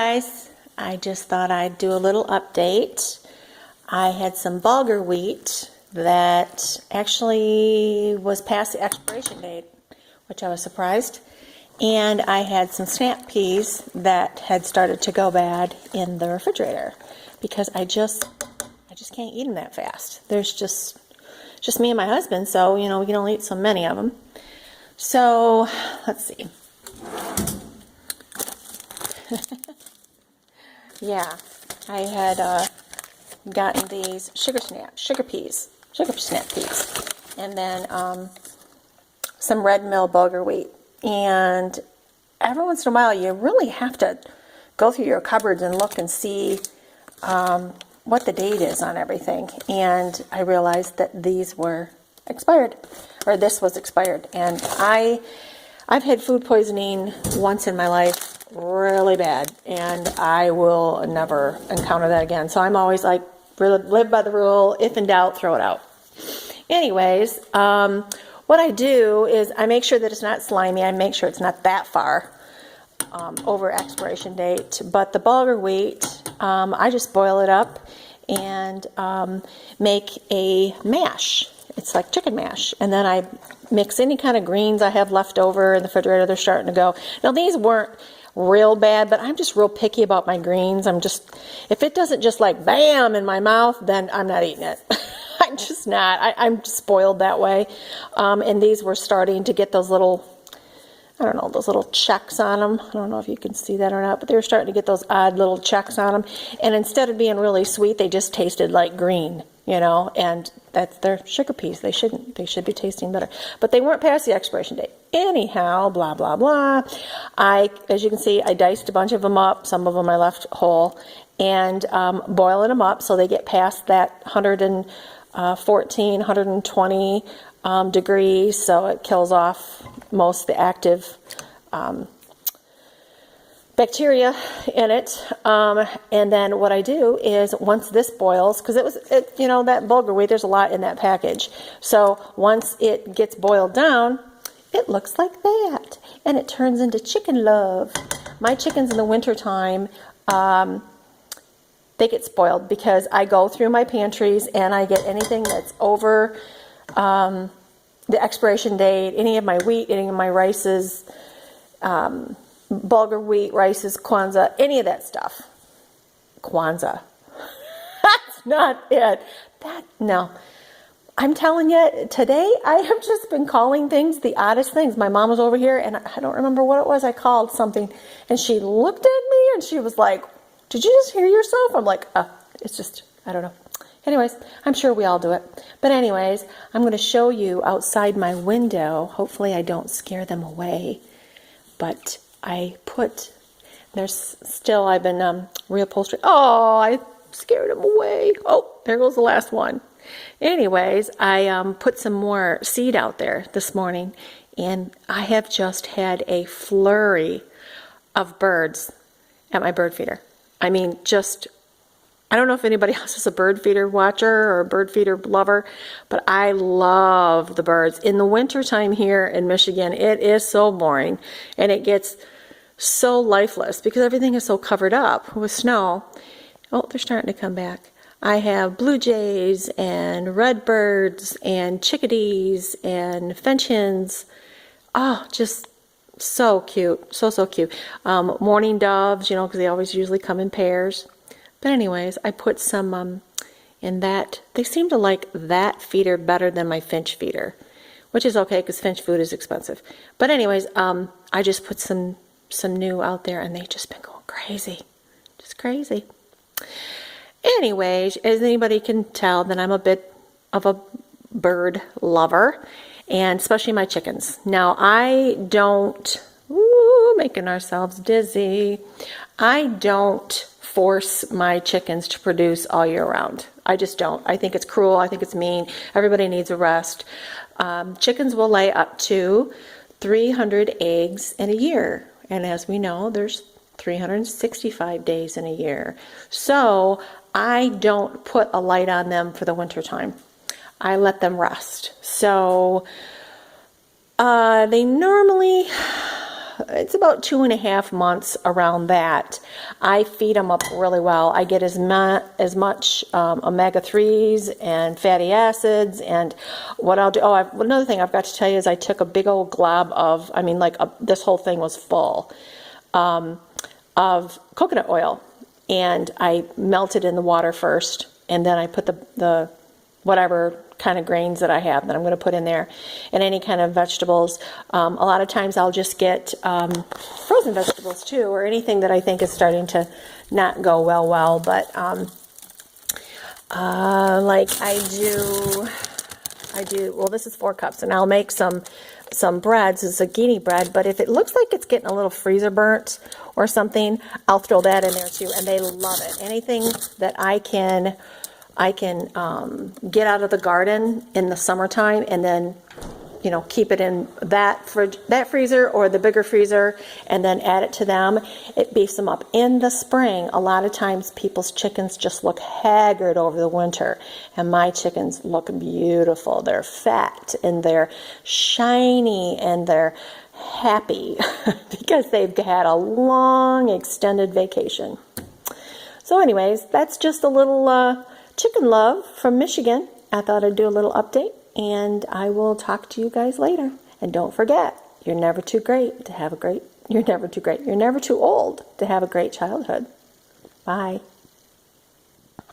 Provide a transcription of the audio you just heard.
Guys, I just thought I'd do a little update. I had some bulgur wheat that actually was past the expiration date, which I was surprised. And I had some snap peas that had started to go bad in the refrigerator because I just can't eat them that fast. There's just me and my husband, so we can only eat so many of them. So let's see. Yeah, I had gotten these sugar snap peas, and then some red mill bulgur wheat. And every once in a while, you really have to go through your cupboards and look and see what the date is on everything. And I realized that these were expired, or this was expired. And I've had food poisoning once in my life, really bad, and I will never encounter that again. So I'm always like, live by the rule, if in doubt, throw it out. Anyways, what I do is I make sure that it's not slimy. I make sure it's not that far over expiration date. But the bulgur wheat, I just boil it up and make a mash. It's like chicken mash. And then I mix any kind of greens I have left over in the refrigerator. They're starting to go. Now, these weren't real bad, but I'm just real picky about my greens. If it doesn't just like bam in my mouth, then I'm not eating it. I'm just not. I'm spoiled that way. And these were starting to get those little, I don't know, those little checks on them. I don't know if you can see that or not, but they were starting to get those odd little checks on them. And instead of being really sweet, they just tasted like green, and that's their sugar peas. They should be tasting better. But they weren't past the expiration date. Anyhow, blah, blah, blah. As you can see, I diced a bunch of them up. Some of them I left whole. And boiling them up so they get past that 114, 120 degrees, so it kills off most of the active bacteria in it. And then what I do is once this boils, because that bulgur wheat, there's a lot in that package. So once it gets boiled down, it looks like that. And it turns into chicken love. My chickens in the wintertime, they get spoiled because I go through my pantries and I get anything that's over the expiration date, any of my wheat, any of my rices, bulgur wheat, rices, Kwanzaa, any of that stuff. Kwanzaa. That's not it. No. I'm telling you, today I have just been calling things the oddest things. My mom was over here and I don't remember what it was. I called something and she looked at me and she was like, "Did you just hear yourself?" I'm like, it's just, I don't know. Anyways, I'm sure we all do it. But anyways, I'm going to show you outside my window. Hopefully I don't scare them away. But I've been reupholstering. Oh, I scared them away. Oh, there goes the last one. Anyways, I put some more seed out there this morning, and I have just had a flurry of birds at my bird feeder. I mean, I don't know if anybody else is a bird feeder watcher or a bird feeder lover, but I love the birds. In the wintertime here in Michigan, it is so boring, and it gets so lifeless because everything is so covered up with snow. Oh, they're starting to come back. I have blue jays and redbirds and chickadees and finch hens. Oh, just so cute. So cute. Mourning doves, because they always usually come in pairs. But anyways, I put some in that. They seem to like that feeder better than my finch feeder, which is okay because finch food is expensive. But anyways, I just put some new out there and they've just been going crazy. Just crazy. Anyways, as anybody can tell, then I'm a bit of a bird lover, and especially my chickens. Now, I don't, making ourselves dizzy, I don't force my chickens to produce all year round. I just don't. I think it's cruel. I think it's mean. Everybody needs a rest. Chickens will lay up to 300 eggs in a year, and as we know, there's 365 days in a year. So I don't put a light on them for the winter time. I let them rest. So they normally it's about 2.5 months around that. I feed them up really well. I get as much omega-3s and fatty acids. And what I'll do, another thing I've got to tell you is I took a big old glob of, this whole thing was full of coconut oil, and I melted in the water first, and then I put the whatever kind of grains that I have that I'm going to put in there, and any kind of vegetables. A lot of times I'll just get frozen vegetables too, or anything that I think is starting to not go well. But like I do. Well, this is 4 cups, and I'll make some breads, zucchini bread. But if it looks like it's getting a little freezer burnt or something, I'll throw that in there too, and they love it. Anything that I can get out of the garden in the summertime, and then keep it in that freezer or the bigger freezer, and then add it to them. It beefs them up. In the spring, a lot of times people's chickens just look haggard over the winter, and my chickens look beautiful. They're fat and they're shiny and they're happy because they've had a long extended vacation. So anyways, that's just a little chicken love from Michigan. I thought I'd do a little update, and I will talk to you guys later. And don't forget, you're never too great to have a great, you're never too great, you're never too old to have a great childhood. Bye.